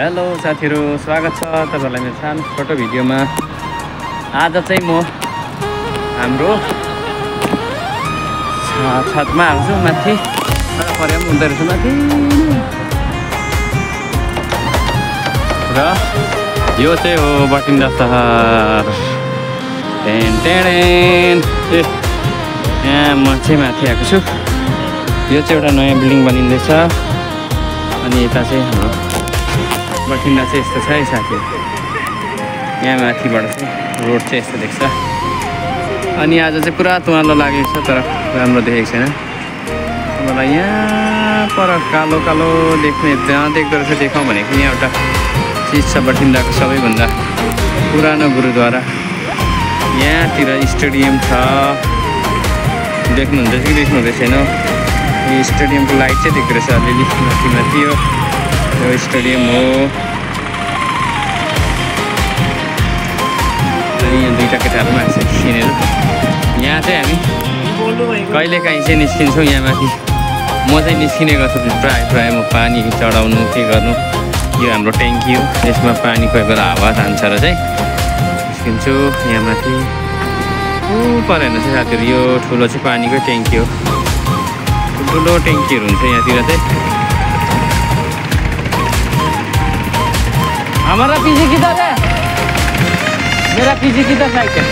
Hello साथीहरू, स्वागत छ तपाईहरुलाई मेरो सानो छोटो भिडियोमा। आज चाहिँ म हाम्रो छतमा आउँछु माथि पर्याम हुँदै रहेछ माथि र यो चाहिँ हो बटिन्दा सहर। यहाँ म चाहिँ माथि आएको छु। यो चाहिँ एउटा नयाँ बिल्डिङ बनिँदैछ अनि यता चाहिँ हाम्रो बठिन्डा चाहिँ यस्तो छ है साथी। यहाँ माथिबाट चाहिँ रोड चाहिँ यस्तो देख्छ अनि आज चाहिँ पुरा तुवालो लागेको छ तर राम्रो देखेको छैन। मलाई यहाँ पर कालो कालो देख्ने जहाँ देख्दो रहेछ देखाउँ भनेको यहाँ एउटा चिज छ बठिन्डाको सबैभन्दा पुरानो गुरुद्वारा। यहाँतिर स्टेडियम छ, देख्नुहुन्छ कि देख्नु हुँदै छैन। यो स्टेडियमको लाइट चाहिँ देख्दो रहेछ अलिअलि माथि माथि। यो स्टेडियम हो अनि यहाँ दुईवटा केटाहरू माथि निस्किनेर यहाँ चाहिँ हामी कहिलेकाहीँ चाहिँ निस्किन्छौँ। यहाँ माथि म चाहिँ निस्किने गर्छु प्रायः म पानी चढाउनु के गर्नु। यो हाम्रो ट्याङ्की हो, यसमा पानी कोही बेला हावा जान्छ र चाहिँ निस्किन्छु यहाँ माथि। परेन चाहिँ साथीहरू, यो ठुलो चाहिँ पानीकै ट्याङ्की हो। ठुलो ट्याङ्कीहरू हुन्छ यहाँतिर चाहिँ। हमारा पीजी किधर है? मेरा पीजी किधर साइड है?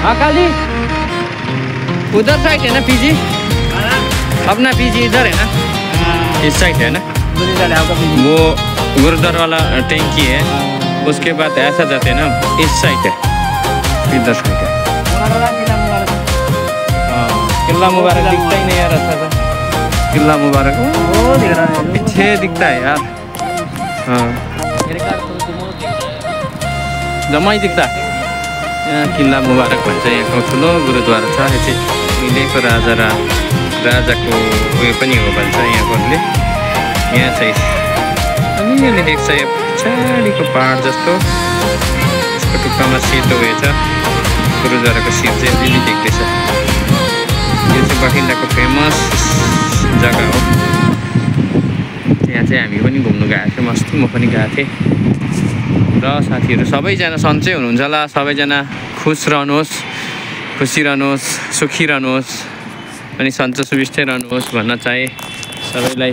हाँ काली उधर साइड है ना पीजी? अपना पीजी इधर है ना? इस साइड है ना? वो गुरुद्वारा वाला टैंकी है, उसके बाद ऐसा जाते हैं ना, इस साइड है, इधर साइड है। किला मुबारक दिखता ही नहीं यार, अच्छा सा किला मुबारक पीछे दिखता है यार। हाँ जम्मै देख्दा यहाँ किल्ला मुबारक भन्छ। यहाँको ठुलो गुरुद्वारा छ। यो चाहिँ उहिलेको राजाको उयो पनि हो भन्छ यहाँकोले। यहाँ चाहिँ अलिअलि देख्छ यो पछाडिको पहाड जस्तो, यसको टुप्पामा सेतो उयो छ। गुरुद्वाराको शिर चाहिँ अलिअलि देख्दैछ। यो चाहिँ बठिन्डाको फेमस जग्गा हो। यहाँ चाहिँ हामी पनि घुम्नु गएको थियौँ, अस्ति म पनि गएको थिएँ। र साथीहरू सबैजना सन्चै हुनुहुन्छ होला, सबैजना खुसी रहनुहोस्, सुखी रहनुहोस् अनि सन्चो सुविस्तै रहनुहोस् भन्न चाहे। सबैलाई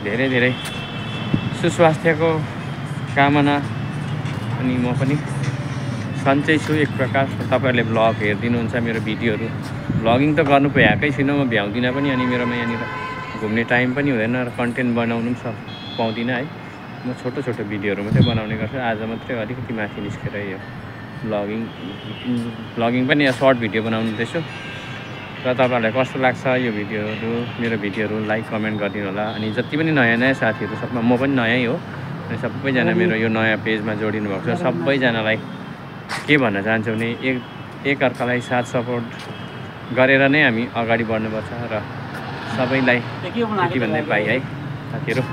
धेरै धेरै सुस्वास्थ्यको कामना। अनि म पनि सन्चै छु एक प्रकार। तपाईँहरूले भ्लग हेरिदिनुहुन्छ मेरो भिडियोहरू। भ्लगिङ त गर्नु भ्याएकै छुइनँ, म भ्याउँदिनँ पनि अनि मेरोमा यहाँनिर घुम्ने टाइम पनि हुँदैन र कन्टेन्ट बनाउनु पनि पाउँदिनँ है। म छोटो छोटो भिडियोहरू मात्रै बनाउने गर्छु। आज मात्रै अलिकति माथि निस्केर यो भ्लगिङ पनि या सर्ट भिडियो बनाउँदैछु। र तपाईँहरूलाई कस्तो लाग्छ यो भिडियोहरू, मेरो भिडियोहरू लाइक कमेन्ट गरिदिनु होला। अनि जति पनि नयाँ नयाँ साथीहरू, सबमा म पनि नयाँ हो अनि सबैजना मेरो यो नयाँ पेजमा जोडिनु भएको छ। सबैजनालाई के भन्न चाहन्छु भने एकअर्कालाई साथ सपोर्ट गरेर नै हामी अगाडि बढ्नुपर्छ र सबैलाई यति भन्दै पाएँ है साथीहरू।